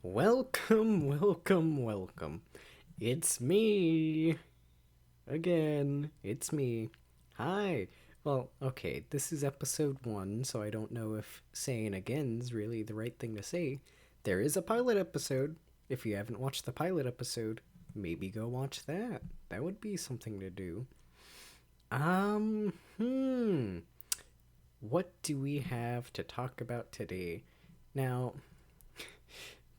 Welcome. It's me. Again, it's me. Hi. Well, okay, this is episode 1, so I don't know if saying again's really the right thing to say. There is a pilot episode. If you haven't watched the pilot episode, maybe go watch that. That would be something to do. Um, hmm. What do we have to talk about today? Now,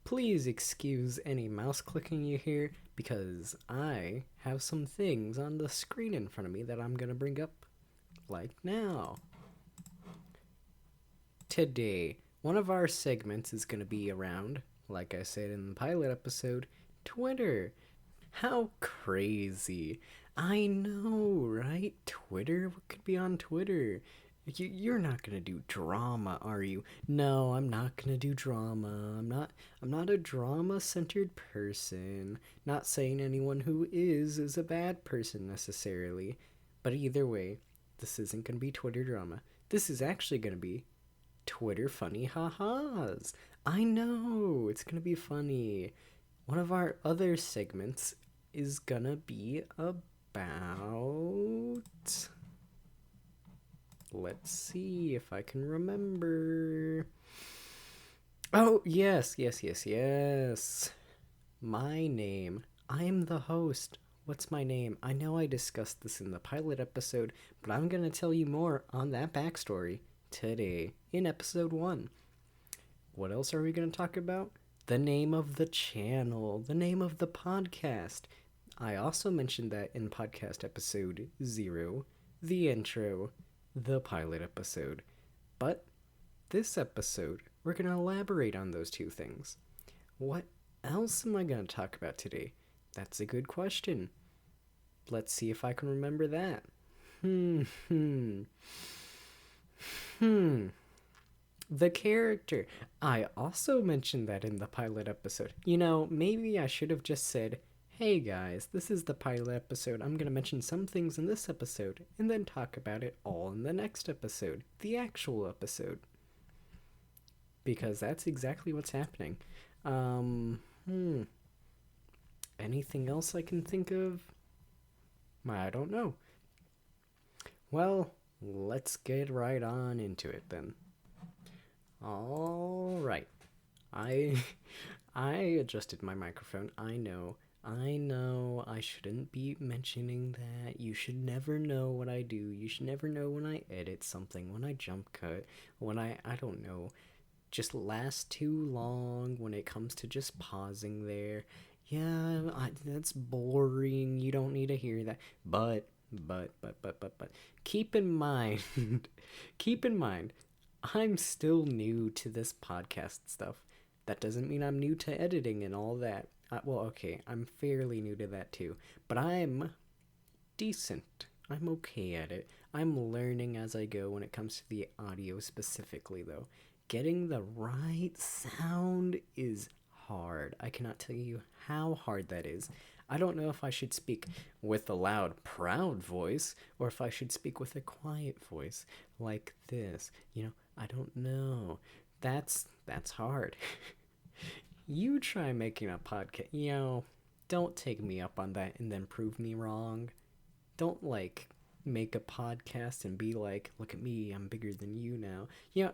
please excuse any mouse clicking you hear because I have some things on the screen in front of me that I'm going to bring up like now. Today, one of our segments is going to be around, like I said in the pilot episode, Twitter. How crazy. I know, right? Twitter? What could be on Twitter? You're not gonna do drama, are you? No, I'm not gonna do drama. I'm not a drama-centered person. Not saying anyone who is a bad person necessarily. But either way, this isn't gonna be Twitter drama. This is actually gonna be Twitter funny ha-has. I know, it's gonna be funny. One of our other segments is gonna be about. Let's see if I can remember. Oh, yes. My name. I'm the host. What's my name? I know I discussed this in the pilot episode, but I'm gonna tell you more on that backstory today in episode 1. What else are we gonna talk about? The name of the channel, the name of the podcast. I also mentioned that in podcast episode 0, the intro, the pilot episode. But this episode, we're going to elaborate on those two things. What else am I going to talk about today? That's a good question. Let's see if I can remember that. The character. I also mentioned that in the pilot episode. Maybe I should have just said, hey guys, this is the pilot episode. I'm going to mention some things in this episode and then talk about it all in the next episode, the actual episode. Because that's exactly what's happening. Anything else I can think of? I don't know. Well, let's get right on into it then. All right. I I adjusted my microphone. I know I shouldn't be mentioning that. You should never know what I do. You should never know when I edit something, when I jump cut, when I don't know, just last too long when it comes to just pausing there. Yeah, that's boring. You don't need to hear that. But, keep in mind, keep in mind, I'm still new to this podcast stuff. That doesn't mean I'm new to editing and all that. Well, okay, I'm fairly new to that too. But I'm decent. I'm okay at it. I'm learning as I go when it comes to the audio specifically, though. Getting the right sound is hard. I cannot tell you how hard that is. I don't know if I should speak with a loud, proud voice or if I should speak with a quiet voice like this. I don't know. That's hard. You try making a podcast. Don't take me up on that and then prove me wrong. Don't make a podcast and be like, look at me, I'm bigger than you now. No,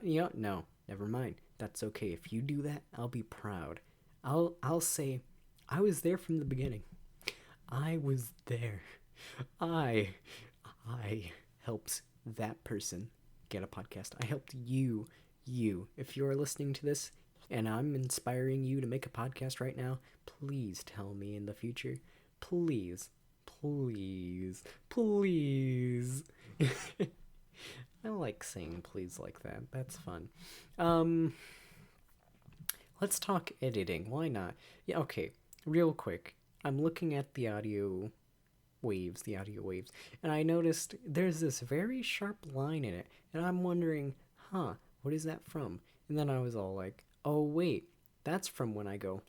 never mind. That's okay. If you do that, I'll be proud. I'll say I was there from the beginning. I was there. I I helped that person get a podcast. I helped you. If you're listening to this and I'm inspiring you to make a podcast right now, please tell me in the future. Please. I like saying please like that. That's fun. Let's talk editing. Why not? Yeah, okay. Real quick. I'm looking at the audio waves, and I noticed there's this very sharp line in it, and I'm wondering, what is that from? And then I was all like, oh wait, that's from when I go,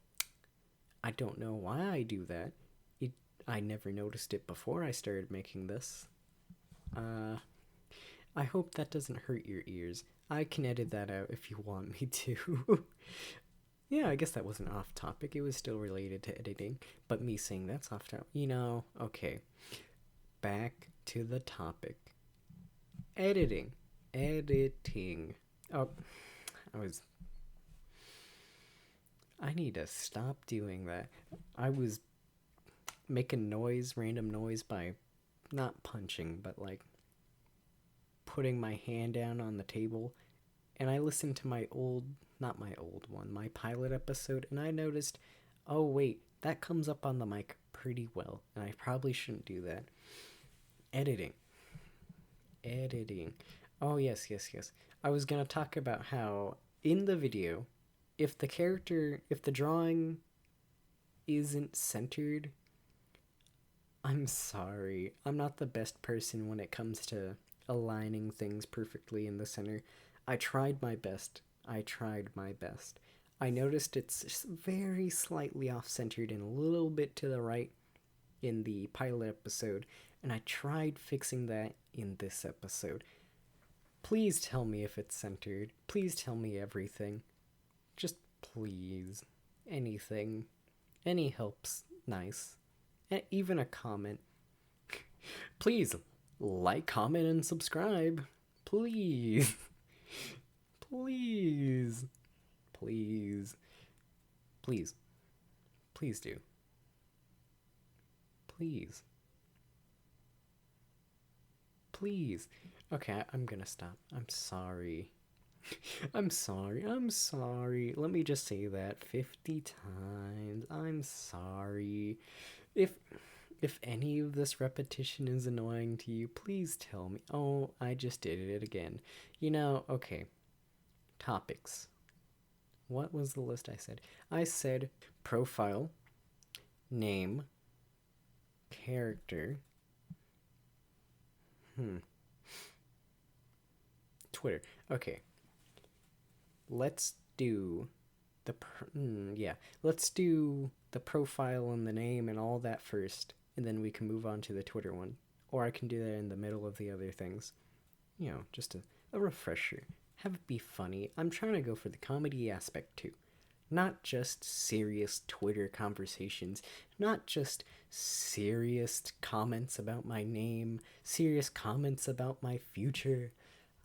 I don't know why I do that. I never noticed it before I started making this. I hope that doesn't hurt your ears. I can edit that out if you want me to. Yeah, I guess that wasn't off topic. It was still related to editing, but me saying that's off topic. Okay. Back to the topic. Editing. Editing. Oh, I was. I need to stop doing that. I was making random noise by not punching, but like putting my hand down on the table. And I listened to not my old one, my pilot episode, and I noticed, oh, wait, that comes up on the mic pretty well, and I probably shouldn't do that. Editing. Editing. Oh, yes, yes, yes. I was going to talk about how in the video, if the drawing isn't centered, I'm sorry. I'm not the best person when it comes to aligning things perfectly in the center. I tried my best. I tried my best. I noticed it's very slightly off centered and a little bit to the right in the pilot episode, and I tried fixing that in this episode. Please tell me if it's centered. Please tell me everything. Just please. Anything. Any help's nice. Even a comment. Please like, comment, and subscribe. Please. Please. Please. Please. Please do. Please. Please. Okay, I'm gonna stop. I'm sorry. I'm sorry. I'm sorry. Let me just say that 50 times. I'm sorry. If if any of this repetition is annoying to you, please tell me. Oh, I just did it again. Okay. Topics. What was the list I said? I said profile, name, character, Twitter. Okay. Let's do let's do the profile and the name and all that first, and then we can move on to the Twitter one. Or I can do that in the middle of the other things. Just a refresher. Have it be funny. I'm trying to go for the comedy aspect too. Not just serious Twitter conversations, not just serious comments about my name, serious comments about my future.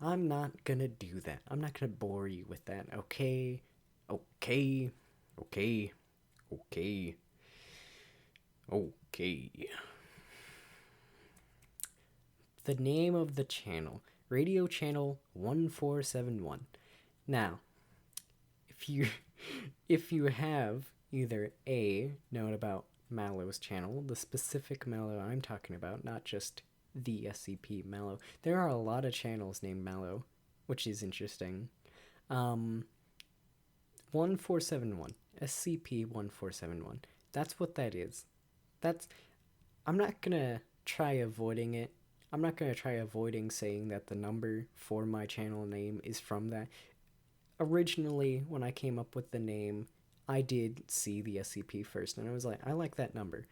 I'm not gonna do that. I'm not gonna bore you with that, okay? Okay. Okay. Okay. Okay. The name of the channel, Radio Channel 1471. Now, if you if you have either A, known about Mallow's channel, the specific Mallow I'm talking about, not just the SCP Mallow. There are a lot of channels named Mallow, which is interesting. 1471. SCP 1471. That's what that is. I'm not gonna try avoiding it. I'm not gonna try avoiding saying that the number for my channel name is from that. Originally, when I came up with the name, I did see the SCP first, and I was like, I like that number.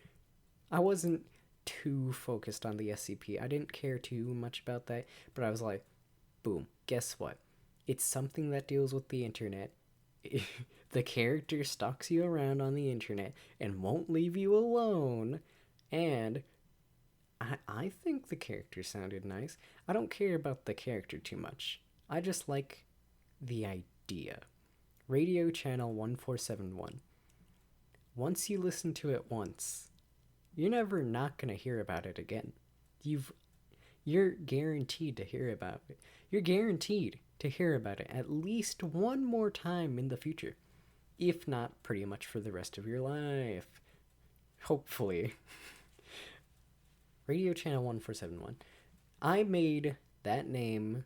I wasn't too focused on the SCP. I didn't care too much about that, but I was like, boom, guess what? It's something that deals with the internet. The character stalks you around on the internet and won't leave you alone. And I think the character sounded nice. I don't care about the character too much. I just like the idea. Radio Channel 1471. Once you listen to it once, you're never not going to hear about it again. You're guaranteed to hear about it. You're guaranteed to hear about it at least one more time in the future. If not, pretty much for the rest of your life. Hopefully. Radio Channel 1471. I made the name.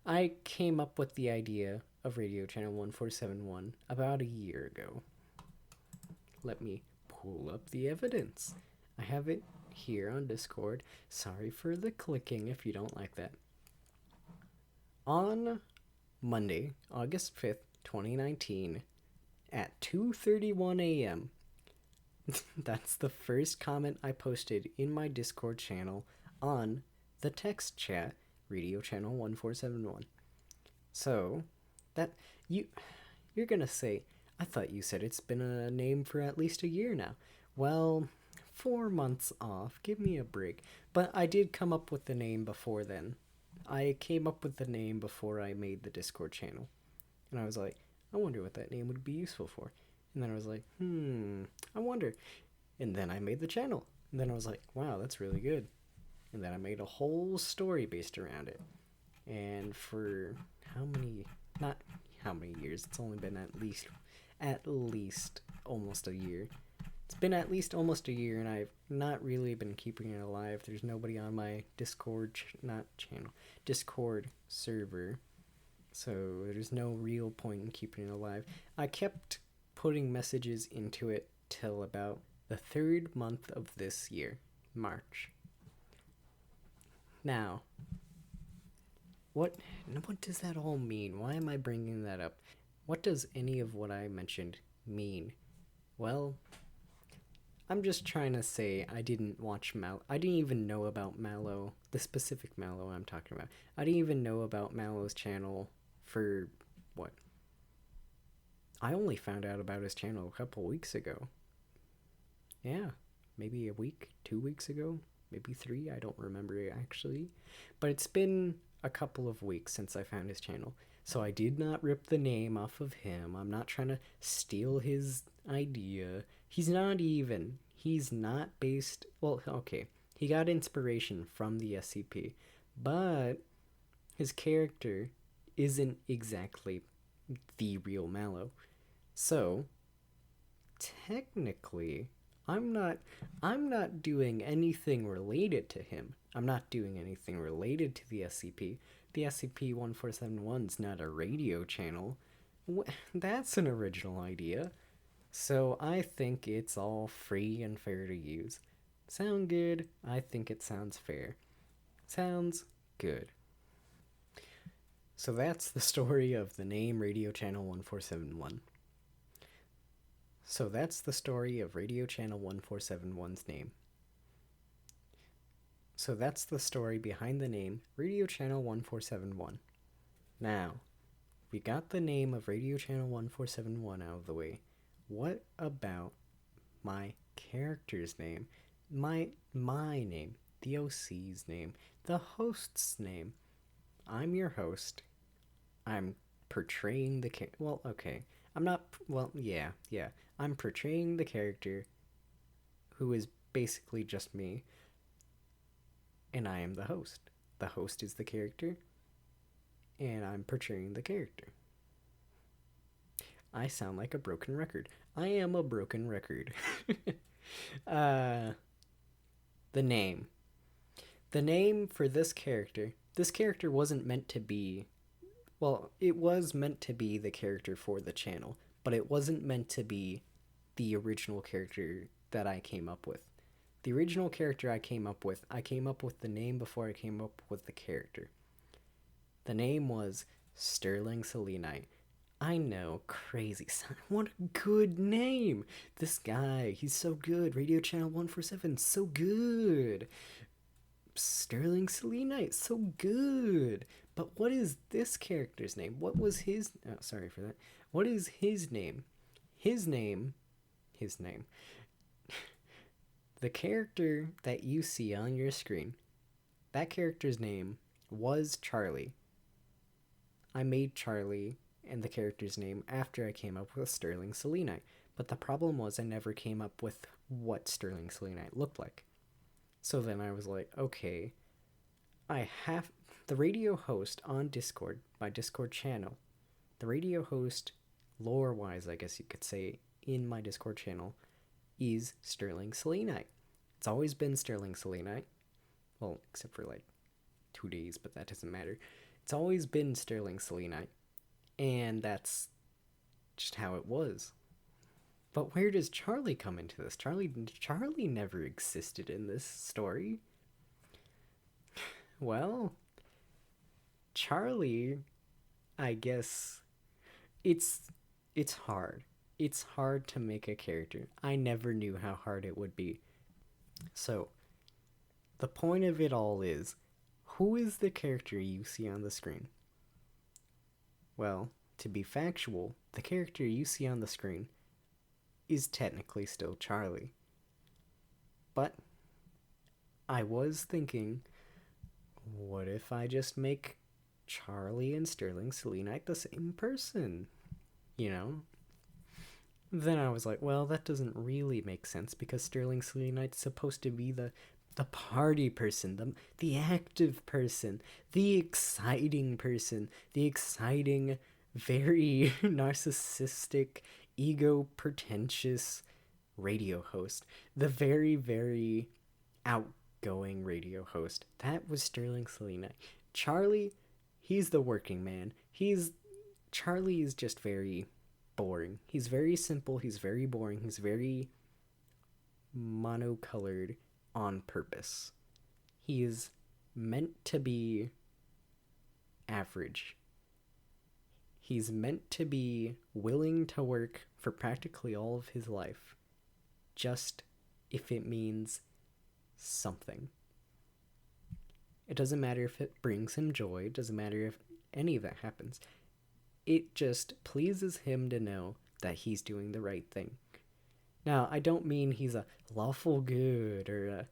I came up with the idea of Radio Channel 1471 about a year ago. Let me pull up the evidence. I have it here on Discord. Sorry for the clicking if you don't like that. On Monday, August 5th, 2019, at 2:31 a.m., that's the first comment I posted in my Discord channel on the text chat Radio Channel 1471. So, that you're You're gonna say, I thought you said it's been a name for at least a year now. Well, 4 months off. Give me a break. But I did come up with the name before then. I came up with the name before I made the Discord channel. And I was like, I wonder what that name would be useful for. And then I was like, I wonder. And then I made the channel. And then I was like, wow, that's really good. And then I made a whole story based around it. And for not how many years, it's only been at least almost a year. It's been at least almost a year, and I've not really been keeping it alive. There's nobody on my Discord server, so there's no real point in keeping it alive. I kept putting messages into it till about the third month of this year, March. Now, what does that all mean? Why am I bringing that up? What does any of what I mentioned mean? Well, I'm just trying to say I didn't watch I didn't even know about Mallow, the specific Mallow I'm talking about. I didn't even know about Mallow's channel for what? I only found out about his channel a couple weeks ago. Yeah, maybe a week, 2 weeks ago, maybe 3, I don't remember actually. But it's been a couple of weeks since I found his channel. So I did not rip the name off of him. I'm not trying to steal his idea. He's not based, well, okay, he got inspiration from the SCP, but his character isn't exactly the real Mallow. So, technically, I'm not doing anything related to him. I'm not doing anything related to the SCP. The SCP-1471's not a radio channel. That's an original idea. So I think it's all free and fair to use. Sound good? I think it sounds fair. Sounds good. So that's the story of the name Radio Channel 1471. So that's the story of Radio Channel 1471's name. So that's the story behind the name Radio Channel 1471. Now, we got the name of Radio Channel 1471 out of the way. What about my character's name? My name, the OC's name, the host's name. I'm your host. I'm portraying the well, okay. I'm not, well, yeah. I'm portraying the character who is basically just me, and I am the host. The host is the character, and I'm portraying the character. I sound like a broken record. I am a broken record. The name. The name for this character wasn't meant to be, well, it was meant to be the character for the channel, but it wasn't meant to be the original character that I came up with. The original character I came up with the name before I came up with the character. The name was Sterling Selenite. I know, crazy. What a good name. This guy, he's so good. Radio Channel 147, so good. Sterling Selenite, so good. But what is this character's name? What was his... Oh, sorry for that. What is his name? His name... The character that you see on your screen, that character's name was Charlie. I made Charlie and the character's name after I came up with Sterling Selenite. But the problem was I never came up with what Sterling Selenite looked like. So then I was like, okay, I have the radio host on Discord, my Discord channel. The radio host, lore-wise, I guess you could say, in my Discord channel, is Sterling Selenite. It's always been Sterling Selenite. Well, except for like 2 days, but that doesn't matter. It's always been Sterling Selenite. And that's just how it was. But where does Charlie come into this? Charlie never existed in this story. Well, Charlie, I guess it's hard. It's hard to make a character. I never knew how hard it would be. So, the point of it all is, who is the character you see on the screen? Well, to be factual, the character you see on the screen is technically still Charlie. But I was thinking, what if I just make Charlie and Sterling Selenite the same person? You know? Then I was like, well, that doesn't really make sense because Sterling Selenite's supposed to be the party person, the active person, the exciting person, the exciting, very narcissistic, ego pretentious radio host, the very, very outgoing radio host. That was Sterling Selenite. Charlie, he's the working man. Charlie is just very boring. He's very simple, he's very boring, he's very monocolored on purpose. He is meant to be average. He's meant to be willing to work for practically all of his life, just if it means something. It doesn't matter if it brings him joy, it doesn't matter if any of that happens. It just pleases him to know that he's doing the right thing. Now, I don't mean he's a lawful good or a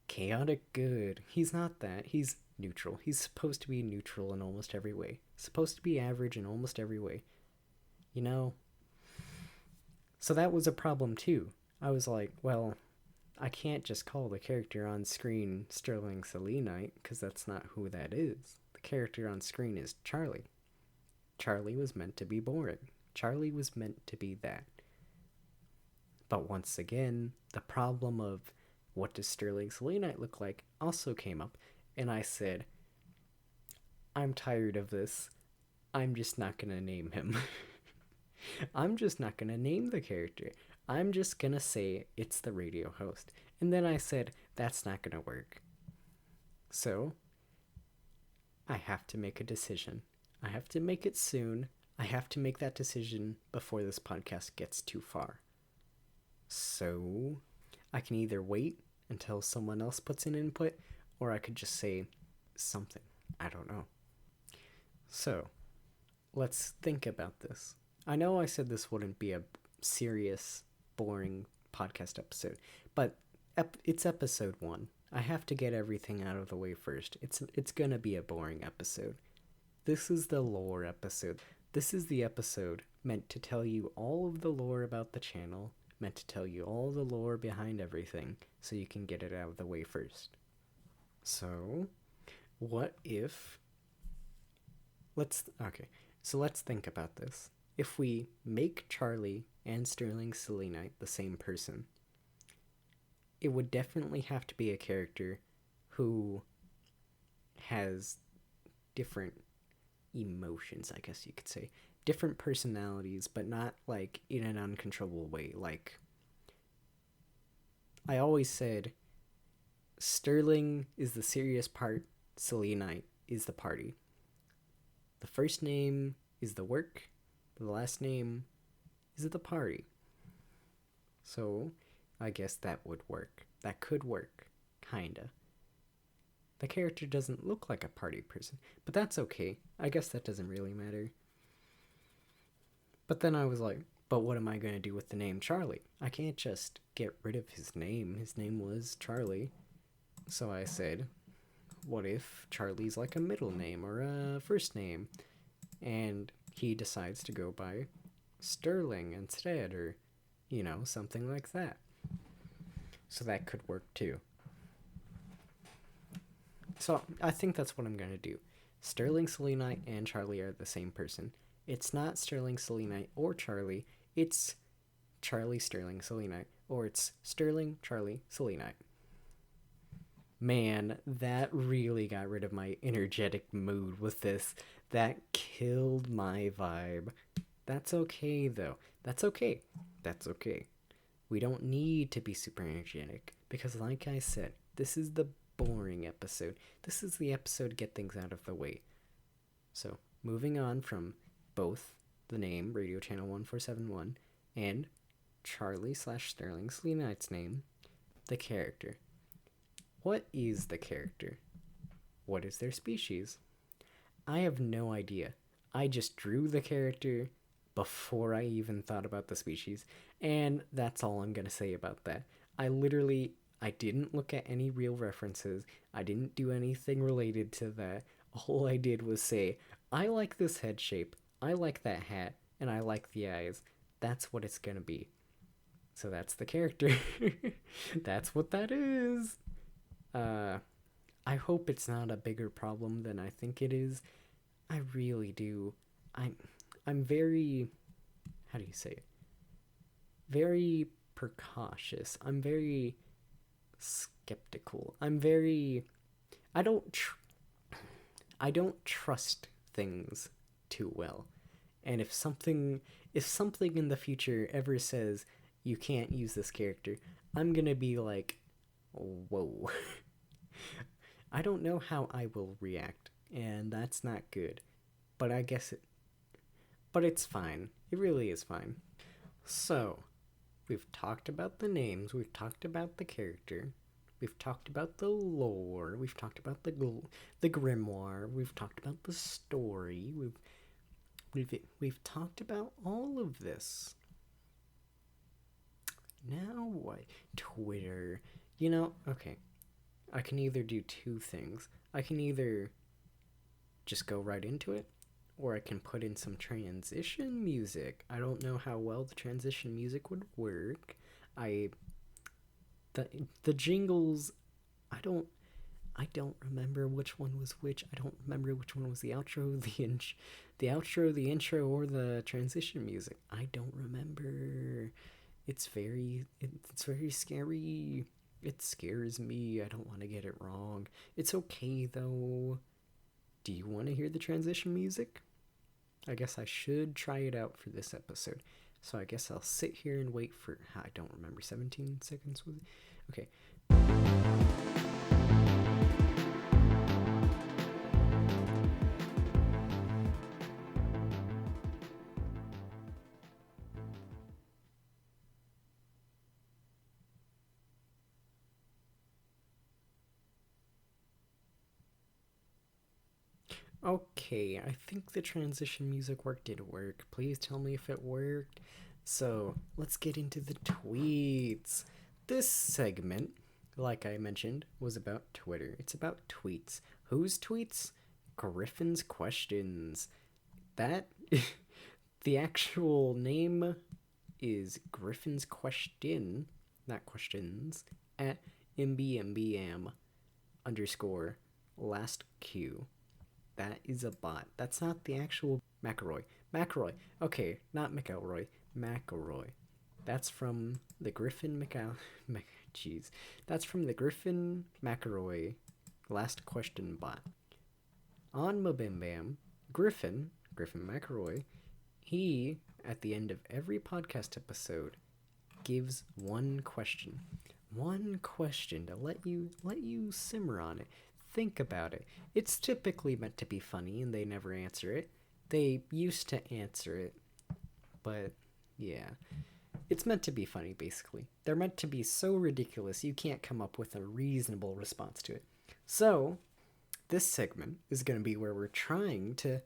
chaotic good. He's not that. He's neutral. He's supposed to be neutral in almost every way. Supposed to be average in almost every way. You know? So that was a problem too. I was like, well, I can't just call the character on screen Sterling Selenite, because that's not who that is. The character on screen is Charlie. Charlie was meant to be boring. Charlie was meant to be that. But once again, the problem of what does Sterling Selenite look like also came up, and I said, I'm tired of this. I'm just not going to name him. I'm just not going to name the character. I'm just going to say it's the radio host. And then I said, that's not going to work. So, I have to make a decision. I have to make it soon. I have to make that decision before this podcast gets too far. So, I can either wait until someone else puts in input, or I could just say something. I don't know. So, let's think about this. I know I said this wouldn't be a serious, boring podcast episode, but it's episode 1. I have to get everything out of the way first. It's gonna be a boring episode. This is the lore episode. This is the episode meant to tell you all of the lore about the channel, meant to tell you all the lore behind everything, so you can get it out of the way first. So, what if... Let's think about this. If we make Charlie and Sterling Selenite the same person, it would definitely have to be a character who has different emotions, I guess you could say. Different personalities, but not like in an uncontrollable way. Like, I always said, Sterling is the serious part, Selenite is the party. The first name is the work, the last name is the party. So, I guess that would work. That could work. Kinda. The character doesn't look like a party person, but that's okay. I guess that doesn't really matter. But then I was like, but what am I going to do with the name Charlie? I can't just get rid of his name. His name was Charlie. So I said, what if Charlie's like a middle name or a first name? And he decides to go by Sterling instead, or, you know, something like that. So that could work too. So I think that's what I'm going to do. Sterling Selenite and Charlie are the same person. It's not Sterling Selenite or Charlie. It's Charlie Sterling Selenite. Or it's Sterling Charlie Selenite. Man, that really got rid of my energetic mood with this. That killed my vibe. That's okay, though. That's okay. That's okay. We don't need to be super energetic. Because like I said, this is the boring episode. This is the episode to get things out of the way. So, moving on from both the name, Radio Channel 1471, and Charlie/Sterling Selenite's name, the character. What is the character? What is their species? I have no idea. I just drew the character before I even thought about the species. And that's all I'm going to say about that. I didn't look at any real references. I didn't do anything related to that. All I did was say, I like this head shape, I like that hat, and I like the eyes. That's what it's going to be. So that's the character. That's what that is. Uh, I hope it's not a bigger problem than I think it is. I really do. I'm I'm very, how do you say it? Very precautious. I'm very skeptical. I don't tr- I don't trust things too well. And if something in the future ever says you can't use this character, I'm going to be like, "Whoa." I don't know how I will react, and that's not good. But I guess it but it's fine. It really is fine. So, we've talked about the names, we've talked about the character, we've talked about the lore, we've talked about the grimoire, we've talked about the story, we've talked about all of this. Now what? Twitter. Okay. I can either do two things. I can either just go right into it, or I can put in some transition music. I don't know how well the transition music would work. I the the jingles, I don't remember which one was which. I don't remember which one was the outro, the outro, the intro, or the transition music. I don't remember. It's very scary. It scares me. I don't want to get it wrong. It's okay though. Do you want to hear the transition music? I guess I should try it out for this episode. So I guess I'll sit here and wait for, I don't remember, 17 seconds was it? Okay. Okay, I think the transition music work did work. Please tell me if it worked. So let's get into the tweets. This segment, like I mentioned, was about Twitter. It's about tweets. Whose tweets? Griffin's questions. That the actual name is Griffin's question, not questions, at mbmbam underscore last q. That is a bot. That's not the actual McElroy. McElroy. Okay, not McElroy. McElroy. That's from the Griffin Jeez. That's from the Griffin McElroy last question bot. On Mabimbam, Griffin McElroy, he, at the end of every podcast episode, gives one question. One question to let you simmer on it. Think about it. It's typically meant to be funny and they never answer it. They used to answer it, but yeah. It's meant to be funny, basically. They're meant to be so ridiculous you can't come up with a reasonable response to it. So, this segment is going to be where we're trying to,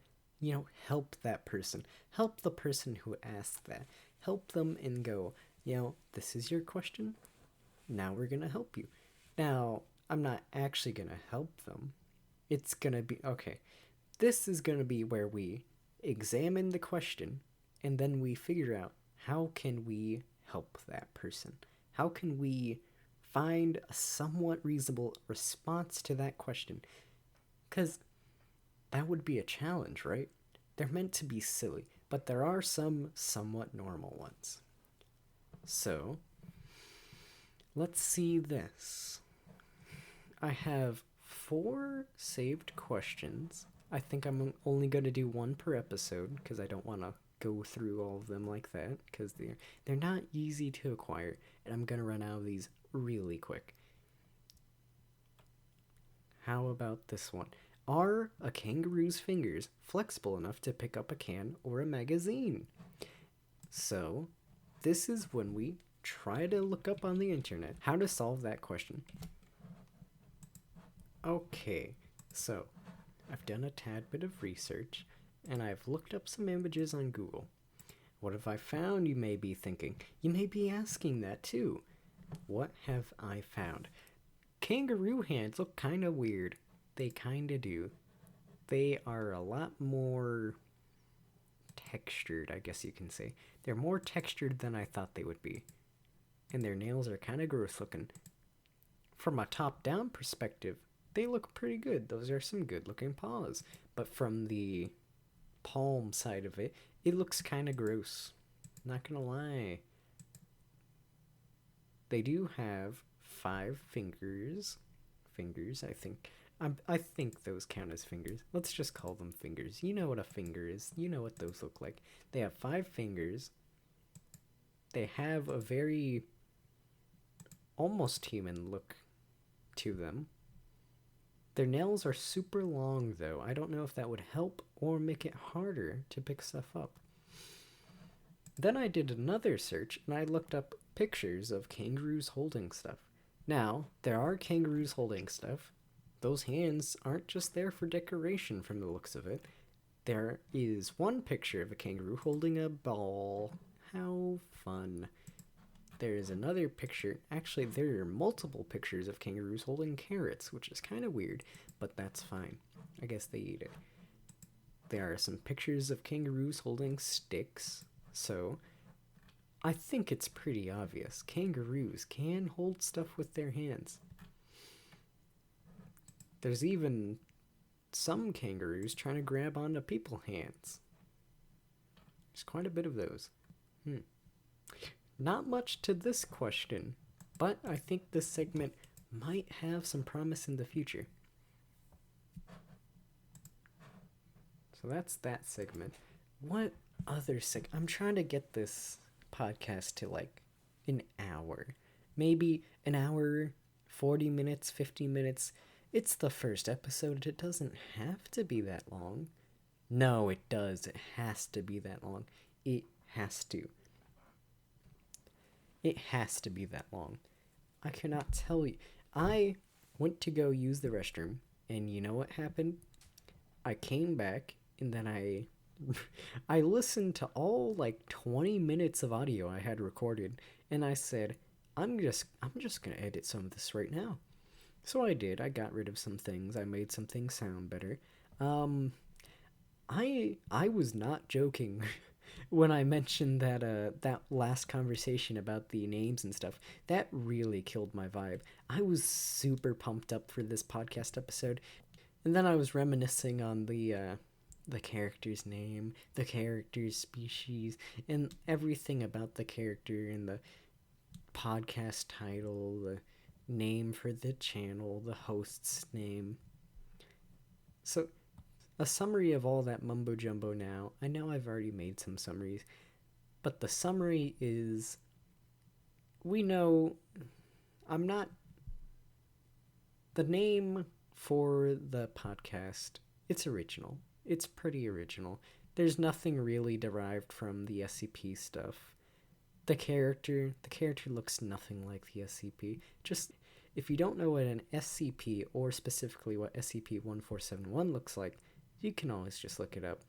help that person. Help the person who asked that. Help them and go, this is your question. Now we're going to help you. Now, I'm not actually going to help them. It's going to be, okay, this is going to be where we examine the question and then we figure out how can we help that person? How can we find a somewhat reasonable response to that question? Because that would be a challenge, right? They're meant to be silly, but there are some somewhat normal ones. So, let's see this. I have 4 saved questions. I think I'm only going to do one per episode because I don't want to go through all of them like that because they're not easy to acquire and I'm going to run out of these really quick. How about this one? Are a kangaroo's fingers flexible enough to pick up a can or a magazine? So, this is when we try to look up on the internet how to solve that question. Okay, so I've done a tad bit of research, and I've looked up some images on Google. What have I found, you may be thinking? You may be asking that too. What have I found? Kangaroo hands look kind of weird. They kind of do. They are a lot more textured, I guess you can say. They're more textured than I thought they would be. And their nails are kind of gross looking. From a top-down perspective, they look pretty good. Those are some good-looking paws. But from the palm side of it, it looks kind of gross. Not gonna lie. They do have 5 fingers. Fingers, I think. I think those count as fingers. Let's just call them fingers. You know what a finger is. You know what those look like. They have 5 fingers. They have a very almost human look to them. Their nails are super long, though. I don't know if that would help or make it harder to pick stuff up. Then I did another search, and I looked up pictures of kangaroos holding stuff. Now, there are kangaroos holding stuff. Those hands aren't just there for decoration from the looks of it. There is one picture of a kangaroo holding a ball. How fun. There is another picture. Actually, there are multiple pictures of kangaroos holding carrots, which is kind of weird, but that's fine. I guess they eat it. There are some pictures of kangaroos holding sticks, so I think it's pretty obvious. Kangaroos can hold stuff with their hands. There's even some kangaroos trying to grab onto people's hands. There's quite a bit of those. Not much to this question, but I think this segment might have some promise in the future. So that's that segment. What other I'm trying to get this podcast to like an hour. Maybe an hour, 40 minutes, 50 minutes. It's the first episode. It doesn't have to be that long. No, it does. It has to be that long. It has to. It has to be that long. I cannot tell you. I went to go use the restroom, and you know what happened? I came back, and then I listened to all like 20 minutes of audio I had recorded, and I said, I'm just gonna edit some of this right now. So I did. I got rid of some things. I made some things sound better. I was not joking when I mentioned that that last conversation about the names and stuff. That really killed my vibe. I was super pumped up for this podcast episode, and then I was reminiscing on the character's name, the character's species, and everything about the character and the podcast title, the name for the channel, the host's name. So, a summary of all that mumbo jumbo now. I know I've already made some summaries, but the summary is, we know I'm not... The name for the podcast, it's original. It's pretty original. There's nothing really derived from the SCP stuff. The character looks nothing like the SCP. Just, if you don't know what an SCP, or specifically what SCP-1471 looks like, you can always just look it up.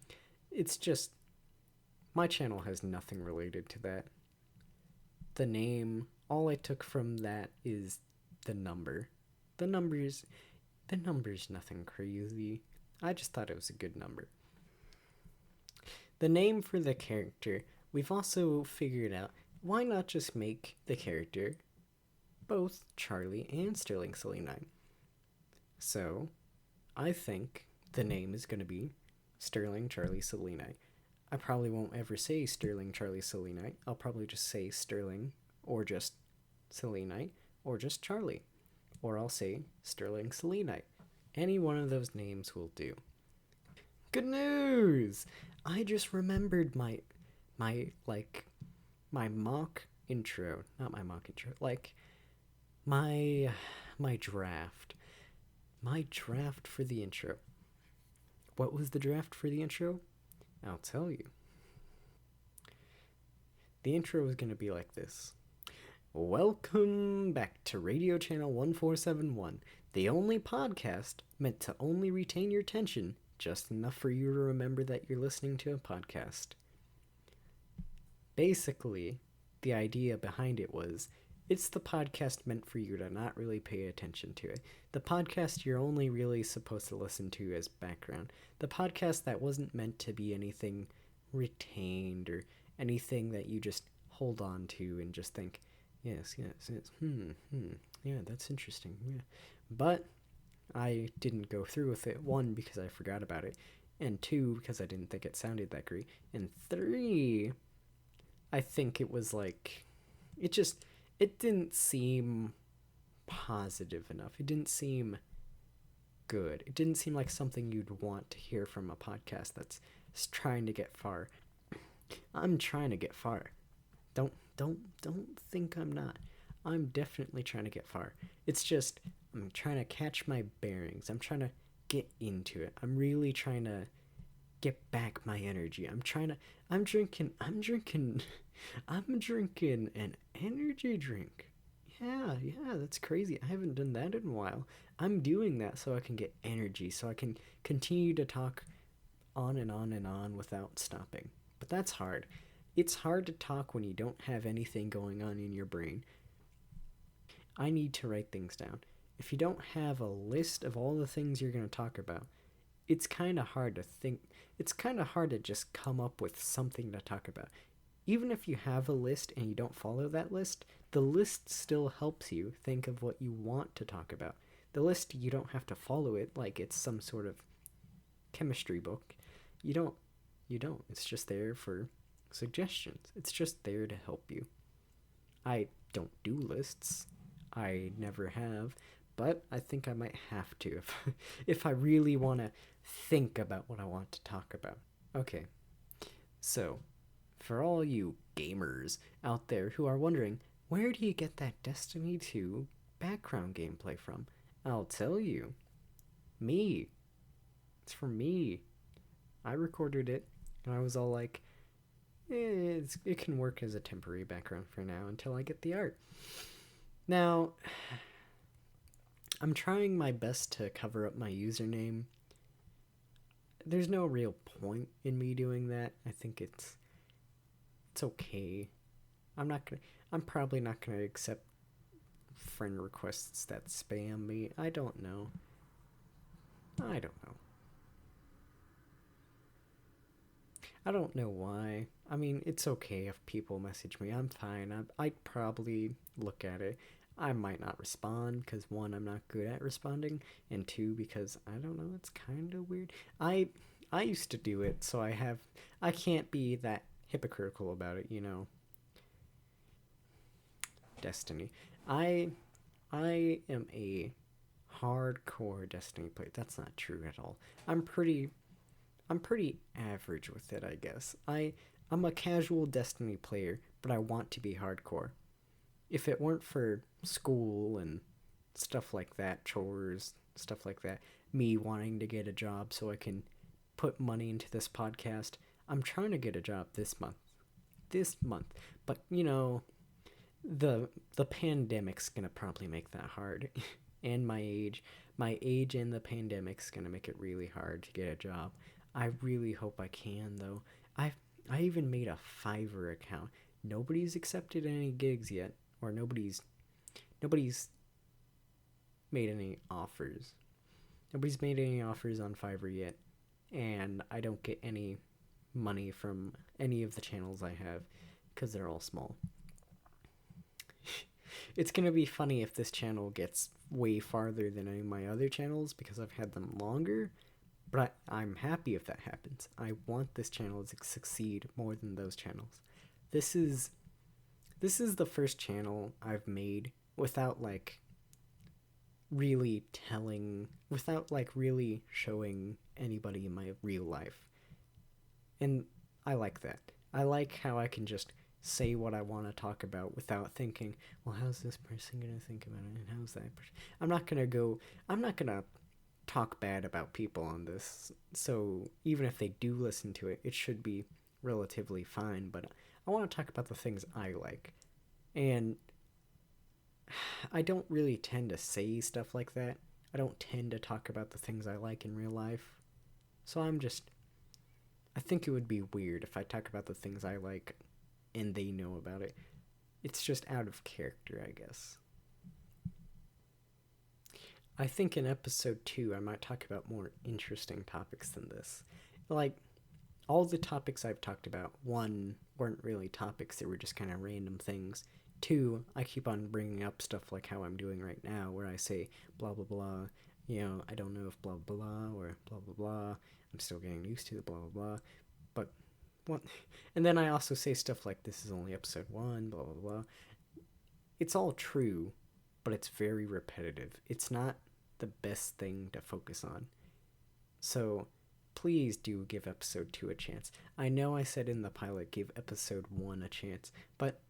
It's just, my channel has nothing related to that. The name, all I took from that is the number. The number's nothing crazy. I just thought it was a good number. The name for the character, we've also figured out, why not just make the character both Charlie and Sterling Selenite? So, I think the name is going to be Sterling Charlie Selenite. I probably won't ever say Sterling Charlie Selenite. I'll probably just say Sterling, or just Selenite, or just Charlie. Or I'll say Sterling Selenite. Any one of those names will do. Good news! I just remembered my mock intro. Not my mock intro. Like, my draft. My draft for the intro. What was the draft for the intro? I'll tell you. The intro was going to be like this. Welcome back to Radio Channel 1471, the only podcast meant to only retain your attention just enough for you to remember that you're listening to a podcast. Basically, the idea behind it was it's the podcast meant for you to not really pay attention to it. The podcast you're only really supposed to listen to as background. The podcast that wasn't meant to be anything retained or anything that you just hold on to and just think, yes, yeah, that's interesting, yeah. But I didn't go through with it. 1, because I forgot about it, and 2, because I didn't think it sounded that great, and 3, I think it was like, it didn't seem positive enough. It didn't seem good. It didn't seem like something you'd want to hear from a podcast that's trying to get far. I'm trying to get far. Don't think I'm not. I'm definitely trying to get far. It's just I'm trying to catch my bearings. I'm trying to get into it. I'm really trying to get back my energy. I'm drinking I'm drinking an energy drink. Yeah, that's crazy. I haven't done that in a while. I'm doing that so I can get energy, so I can continue to talk on and on and on without stopping. But that's hard. It's hard to talk when you don't have anything going on in your brain. I need to write things down. If you don't have a list of all the things you're going to talk about, it's kind of hard to think. It's kind of hard to just come up with something to talk about. Even if you have a list and you don't follow that list, the list still helps you think of what you want to talk about. The list, you don't have to follow it like it's some sort of chemistry book. You don't. It's just there for suggestions. It's just there to help you. I don't do lists. I never have, but I think I might have to if I really want to think about what I want to talk about. Okay. So, for all you gamers out there who are wondering, where do you get that Destiny 2 background gameplay from? I'll tell you. Me. It's from me. I recorded it, and I was all like, it can work as a temporary background for now until I get the art. Now, I'm trying my best to cover up my username. There's no real point in me doing that. I think it's okay. I'm probably not gonna accept friend requests that spam me. I don't know. I don't know why. I mean, it's okay if people message me. I'm fine. I'd probably look at it. I might not respond because 1, I'm not good at responding, and 2, because I don't know, it's kind of weird. I used to do it, so I can't be that hypocritical about it, you know. Destiny. I I am a hardcore Destiny player. That's not true at all. I'm pretty I'm pretty average with it, I guess. I'm a casual Destiny player, but I want to be hardcore. If it weren't for school and stuff like that, chores, stuff like that, me wanting to get a job so I can put money into this podcast, I'm trying to get a job this month. This month. But, you know, the pandemic's going to probably make that hard. And my age and the pandemic's going to make it really hard to get a job. I really hope I can though. I even made a Fiverr account. Nobody's accepted any gigs yet, or nobody's made any offers. Nobody's made any offers on Fiverr yet, and I don't get any money from any of the channels I have because they're all small. It's gonna be funny if this channel gets way farther than any of my other channels because I've had them longer, but I'm happy if that happens. I want this channel to succeed more than those channels. This is the first channel I've made without really showing anybody in my real life. And I like that. I like how I can just say what I want to talk about without thinking, well, how's this person going to think about it? And how's that person? I'm not going to talk bad about people on this. So even if they do listen to it, it should be relatively fine. But I want to talk about the things I like. And I don't really tend to say stuff like that. I don't tend to talk about the things I like in real life. So I think it would be weird if I talk about the things I like and they know about it. It's just out of character, I guess. I think in episode 2, I might talk about more interesting topics than this. Like, all the topics I've talked about, one, weren't really topics, they were just kind of random things. Two, I keep on bringing up stuff like how I'm doing right now, where I say blah blah blah, I don't know if blah blah blah or blah blah blah. I'm still getting used to the blah blah blah. But what? And then I also say stuff like this is only episode 1, blah blah blah. It's all true, but it's very repetitive. It's not the best thing to focus on. So please do give episode 2 a chance. I know I said in the pilot give episode 1 a chance, but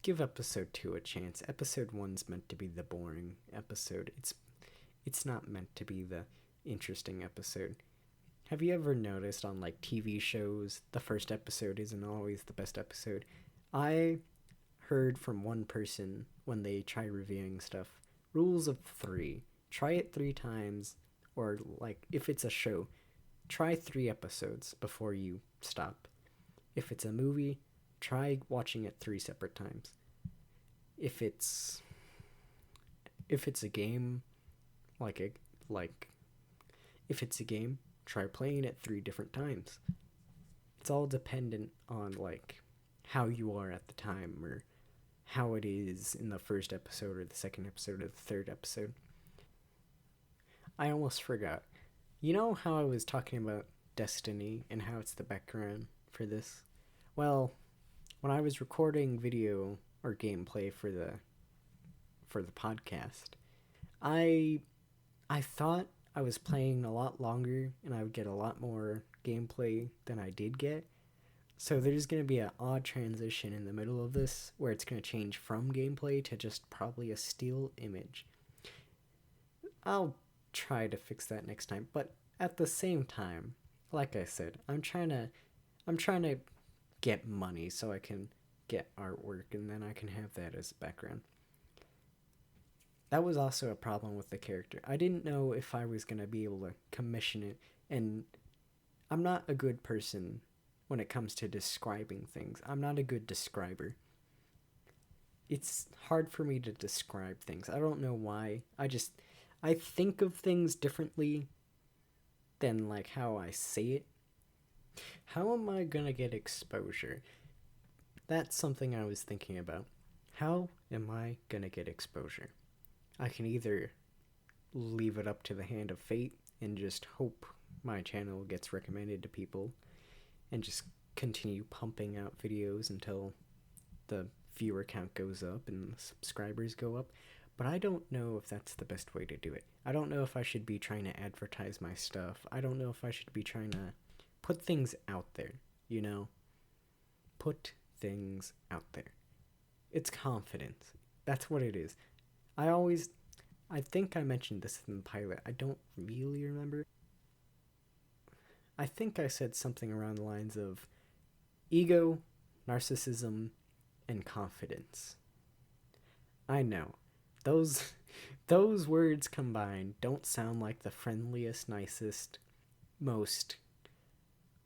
give episode 2 a chance. Episode 1's meant to be the boring episode. It's not meant to be the interesting episode. Have you ever noticed on like TV shows the first episode isn't always the best episode? I heard from one person when they try reviewing stuff, rules of 3. Try it 3 times, or like if it's a show, try 3 episodes before you stop. If it's a movie, try watching it 3 separate times. If it's a game, if it's a game, try playing it 3 different times. It's all dependent on like how you are at the time, or how it is in the first episode or the second episode or the third episode. I almost forgot. You know how I was talking about Destiny and how it's the background for this? Well, when I was recording video or gameplay for the podcast, I thought I was playing a lot longer and I would get a lot more gameplay than I did get. So there's going to be an odd transition in the middle of this where it's going to change from gameplay to just probably a still image. I'll try to fix that next time, but at the same time, like I said, I'm trying to get money so I can get artwork and then I can have that as background. That was also a problem with the character. I didn't know if I was going to be able to commission it, and I'm not a good person when it comes to describing things. I'm not a good describer. It's hard for me to describe things. I don't know why. I think of things differently than like how I say it. How am I gonna get exposure? That's something I was thinking about. How am I gonna get exposure? I can either leave it up to the hand of fate and just hope my channel gets recommended to people and just continue pumping out videos until the viewer count goes up and the subscribers go up. But I don't know if that's the best way to do it. I don't know if I should be trying to advertise my stuff. I don't know if I should be trying to put things out there, Put things out there. It's confidence. That's what it is. I think I mentioned this in the pilot. I don't really remember. I think I said something around the lines of ego, narcissism, and confidence. I know. Those words combined don't sound like the friendliest, nicest, most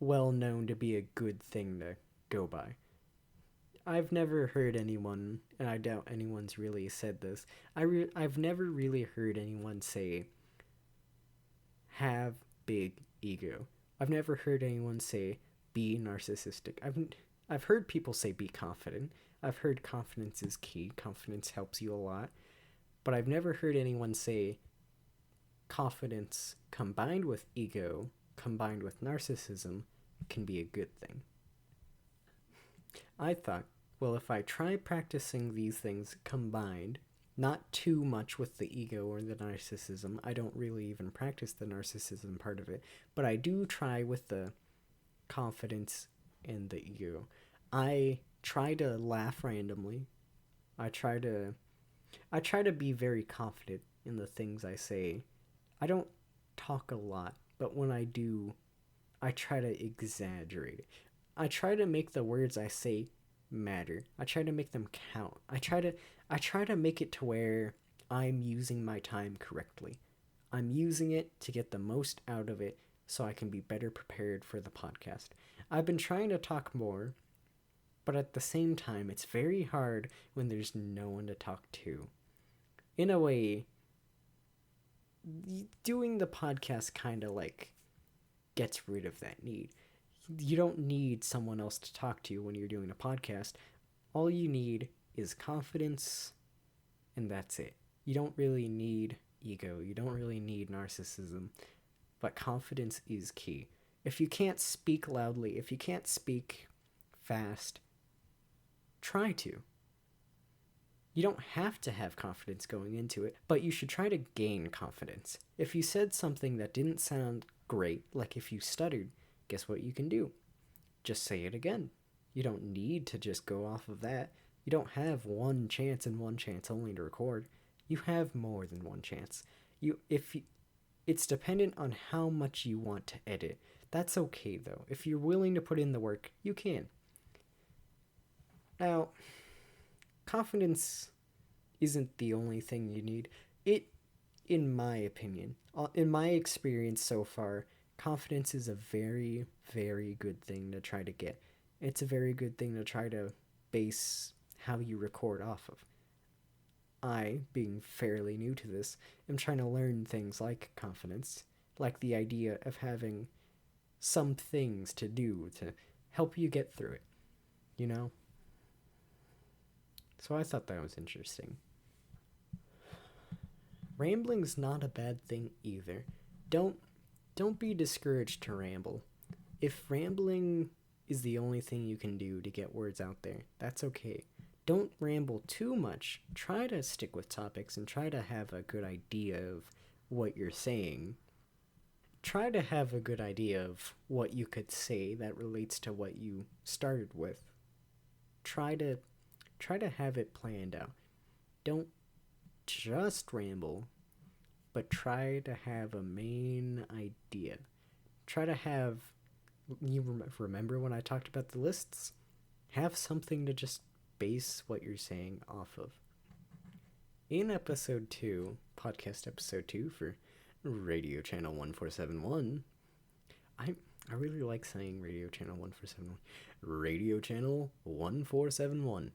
well known to be a good thing to go by. I've never heard anyone, and I doubt anyone's really said this, I've never really heard anyone say, have big ego. I've never heard anyone say, be narcissistic. I've heard people say, be confident. I've heard confidence is key. Confidence helps you a lot. But I've never heard anyone say, confidence combined with ego, combined with narcissism, can be a good thing. I thought, well, if I try practicing these things combined, not too much with the ego or the narcissism, I don't really even practice the narcissism part of it, but I do try with the confidence and the ego. I try to laugh randomly. I try to be very confident in the things I say. I don't talk a lot, but when I do, I try to exaggerate it. I try to make the words I say matter. I try to make them count. I try to make it to where I'm using my time correctly. I'm using it to get the most out of it so I can be better prepared for the podcast. I've been trying to talk more, but at the same time, it's very hard when there's no one to talk to. In a way, doing the podcast kind of like gets rid of that need. You don't need someone else to talk to when you're doing a podcast. All you need is confidence, and that's it. You don't really need ego, you don't really need narcissism, but confidence is key. If you can't speak loudly, if you can't speak fast, try to. You don't have to have confidence going into it, but you should try to gain confidence. If you said something that didn't sound great, like if you stuttered, guess what you can do? Just say it again. You don't need to just go off of that. You don't have one chance and one chance only to record. You have more than one chance. It's dependent on how much you want to edit. That's okay though. If you're willing to put in the work, you can. Now, confidence isn't the only thing you need. In my opinion, in my experience so far, confidence is a very, very good thing to try to get. It's a very good thing to try to base how you record off of. I, being fairly new to this, am trying to learn things like confidence, like the idea of having some things to do to help you get through it, you know? So I thought that was interesting. Rambling's not a bad thing either. Don't be discouraged to ramble. If rambling is the only thing you can do to get words out there, that's okay. Don't ramble too much. Try to stick with topics and try to have a good idea of what you're saying. Try to have a good idea of what you could say that relates to what you started with. Try to have it planned out. Don't just ramble, but try to have a main idea. Try to have, you remember when I talked about the lists? Have something to just base what you're saying off of. In episode 2, podcast episode 2 for Radio Channel 1471, I really like saying Radio Channel 1471. Radio Channel 1471.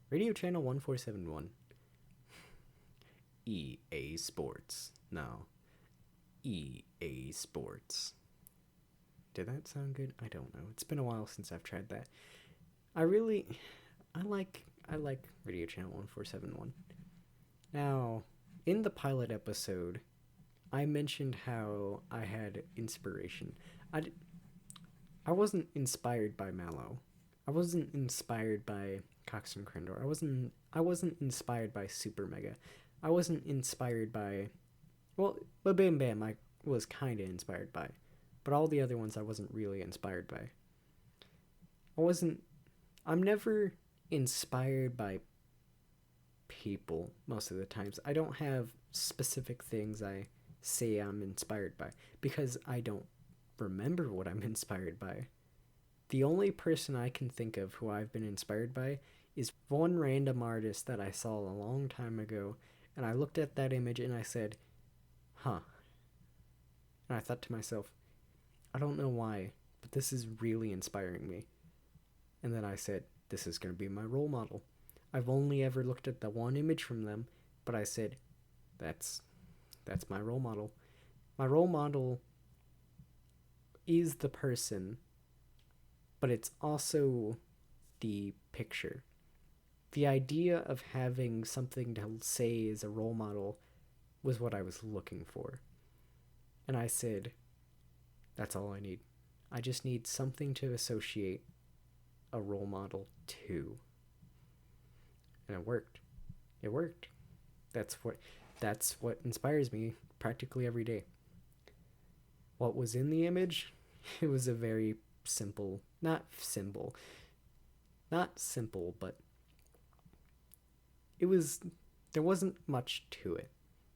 Radio Channel 1471. EA Sports. No. EA Sports. Did that sound good? I don't know. It's been a while since I've tried that. I like Radio Channel 1471. Now, in the pilot episode, I mentioned how I had inspiration. I wasn't inspired by Mallow. I wasn't inspired by Cox and Crendor. I wasn't inspired by Super Mega. I wasn't inspired by, well, Bam Bam I was kind of inspired by, but all the other ones I wasn't really inspired by. I'm never inspired by people most of the times. I don't have specific things I say I'm inspired by because I don't remember what I'm inspired by. The only person I can think of who I've been inspired by is one random artist that I saw a long time ago, and I looked at that image and I said, huh. And I thought to myself, I don't know why, but this is really inspiring me. And then I said, this is going to be my role model. I've only ever looked at the one image from them, but I said, that's my role model. My role model is the person, but it's also the picture. The idea of having something to say as a role model was what I was looking for. And I said, that's all I need. I just need something to associate a role model to. And it worked. It worked. That's what inspires me practically every day. What was in the image? It was a very simple, not simple, but there wasn't much to it.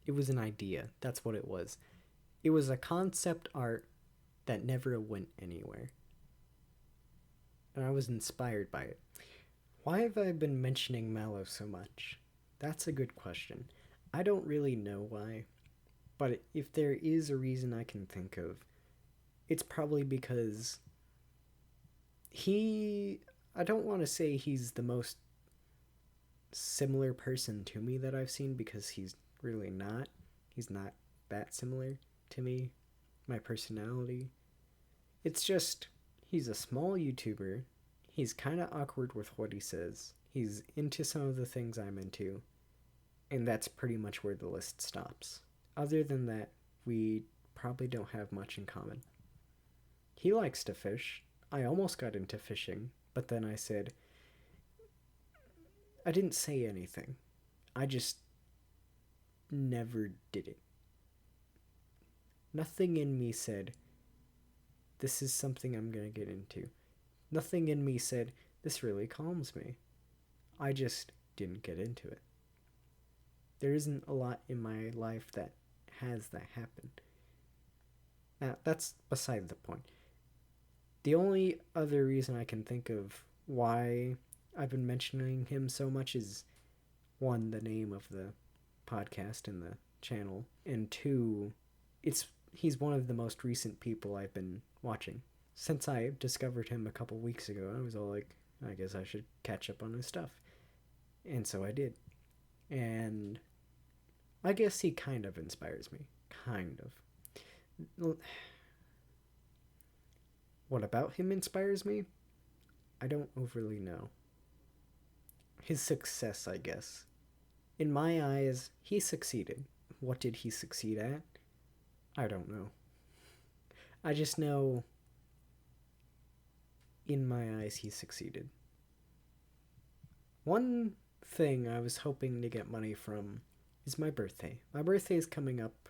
It was an idea. That's what it was. It was a concept art that never went anywhere. And I was inspired by it. Why have I been mentioning Mallow so much? That's a good question. I don't really know why, but if there is a reason I can think of, it's probably because I don't want to say he's the most similar person to me that I've seen, because he's really not. He's not that similar to me, my personality. It's just, he's a small YouTuber. He's kind of awkward with what he says. He's into some of the things I'm into. And that's pretty much where the list stops. Other than that, we probably don't have much in common. He likes to fish. I almost got into fishing, but then I didn't say anything. I just never did it. Nothing in me said, this is something I'm going to get into. Nothing in me said, this really calms me. I just didn't get into it. There isn't a lot in my life that has that happen. Now, that's beside the point. The only other reason I can think of why I've been mentioning him so much is, one, the name of the podcast and the channel, and two, he's one of the most recent people I've been watching. Since I discovered him a couple weeks ago, I was all like, I guess I should catch up on his stuff. And so I did. And I guess he kind of inspires me. Kind of. What about him inspires me? I don't overly know. His success, I guess. In my eyes, he succeeded. What did he succeed at? I don't know. I just know, in my eyes, he succeeded. One thing I was hoping to get money from is my birthday. My birthday is coming up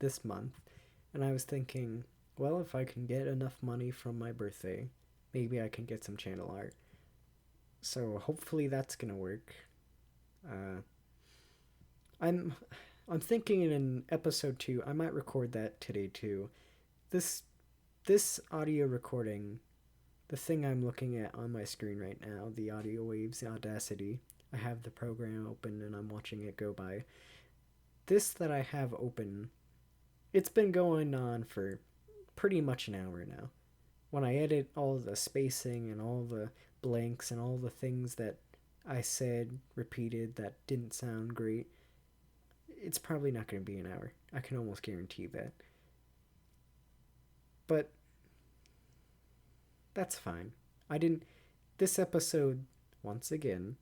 this month, and I was thinking, well, if I can get enough money from my birthday, maybe I can get some channel art. So hopefully that's gonna work. I'm thinking in episode 2, I might record that today too. This audio recording, the thing I'm looking at on my screen right now, the Audio Waves, the Audacity, I have the program open and I'm watching it go by. This that I have open, it's been going on for pretty much an hour now. When I edit all the spacing and all the blanks and all the things that I said repeated that didn't sound great, it's probably not going to be an hour. I can almost guarantee that. But that's fine. This episode, once again,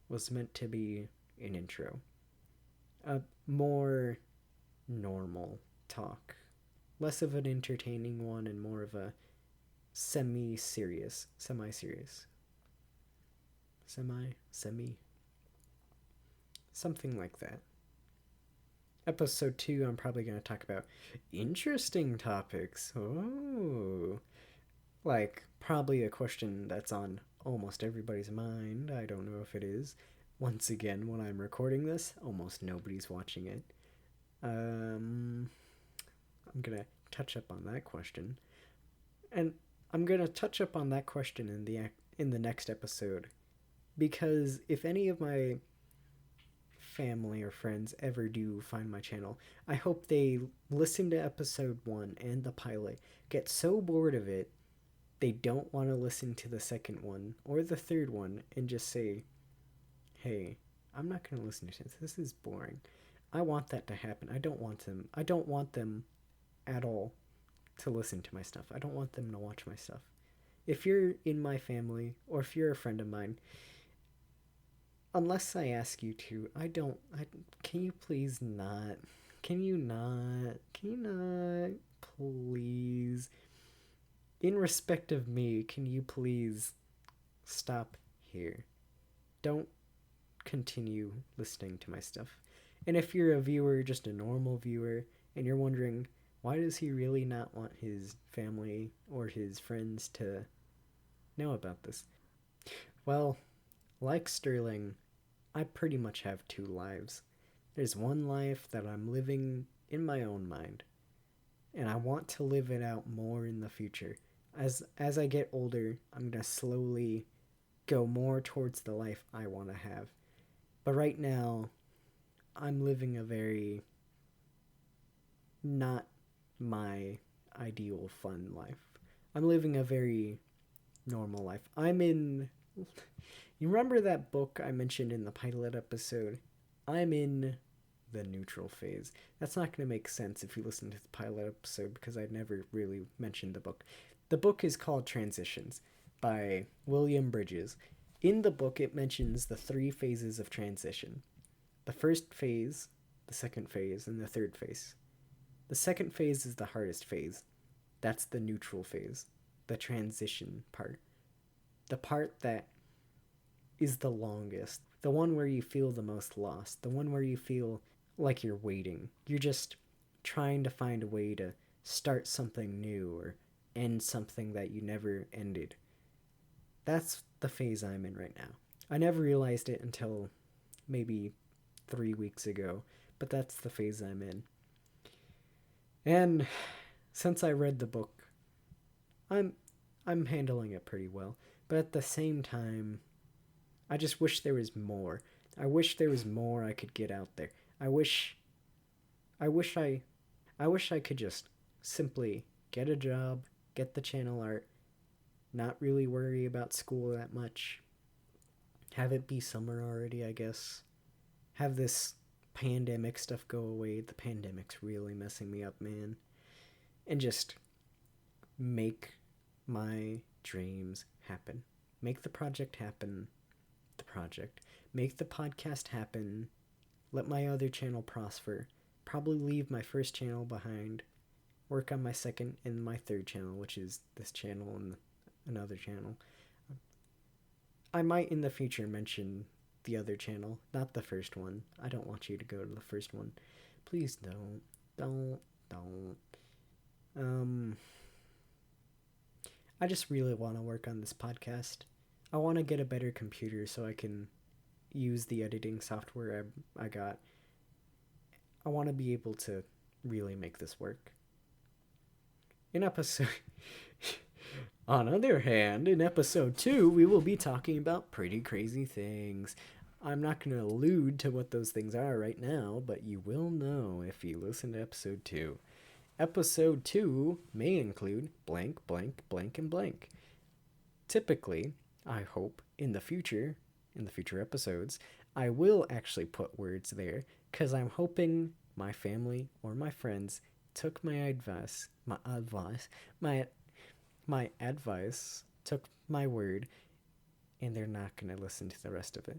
was meant to be an intro. A more normal talk. Less of an entertaining one and more of a semi-serious. Something like that. Episode 2, I'm probably going to talk about interesting topics. Oh. Like, probably a question that's on almost everybody's mind. I don't know if it is. Once again, when I'm recording this, almost nobody's watching it. I'm going to touch up on that question. And I'm going to touch up on that question in the next episode. Because if any of my family or friends ever do find my channel, I hope they listen to episode 1 and the pilot, get so bored of it, they don't want to listen to the second one or the third one and just say, hey, I'm not going to listen to this. This is boring. I want that to happen. I don't want them at all to listen to my stuff. I don't want them to watch my stuff. If you're in my family or if you're a friend of mine, unless I ask you to, can you please not? Can you not? Please? In respect of me, can you please stop here? Don't continue listening to my stuff. And if you're a viewer, just a normal viewer, and you're wondering, why does he really not want his family or his friends to know about this? Well, like Sterling, I pretty much have 2 lives. There's one life that I'm living in my own mind, and I want to live it out more in the future. As I get older, I'm going to slowly go more towards the life I want to have. But right now, I'm living a very not my ideal fun life. I'm living a very normal life. I'm in. You remember that book I mentioned in the pilot episode? I'm in the neutral phase. That's not going to make sense if you listen to the pilot episode because I'd never really mentioned the book. The book is called Transitions by William Bridges. In the book, it mentions the 3 phases of transition: the first phase, the second phase, and the third phase. The second phase is the hardest phase. That's the neutral phase, the transition part. The part that is the longest, the one where you feel the most lost, the one where you feel like you're waiting. You're just trying to find a way to start something new or end something that you never ended. That's the phase I'm in right now. I never realized it until maybe 3 weeks ago, but that's the phase I'm in. And since I read the book, I'm I'm handling it pretty well. But at the same time, I just wish there was more. I wish there was more I could get out there. I wish I wish I I wish I could just simply get a job, get the channel art, not really worry about school that much. Have it be summer already, I guess. Have this pandemic stuff go away. The pandemic's really messing me up, man. And just make my dreams happen. Make the project happen. The project. Make the podcast happen. Let my other channel prosper. Probably leave my first channel behind. Work on my second and my third channel, which is this channel and another channel. I might in the future mention the other channel, not the first one. I don't want you to go to the first one. Please don't. Don't. I just really want to work on this podcast. I want to get a better computer so I can use the editing software I got. I want to be able to really make this work. In episode... On the other hand, in episode 2, we will be talking about pretty crazy things. I'm not going to allude to what those things are right now, but you will know if you listen to episode 2. Episode 2 may include blank, blank, blank, and blank. Typically, I hope, in the future episodes, I will actually put words there, because I'm hoping my family or my friends took my advice, took my word, and they're not going to listen to the rest of it.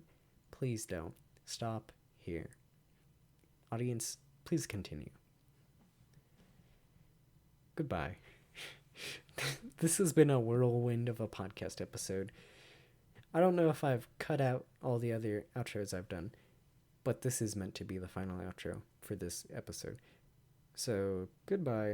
Please don't. Stop here. Audience, please continue. Goodbye. This has been a whirlwind of a podcast episode. I don't know if I've cut out all the other outros I've done, but this is meant to be the final outro for this episode. So, goodbye.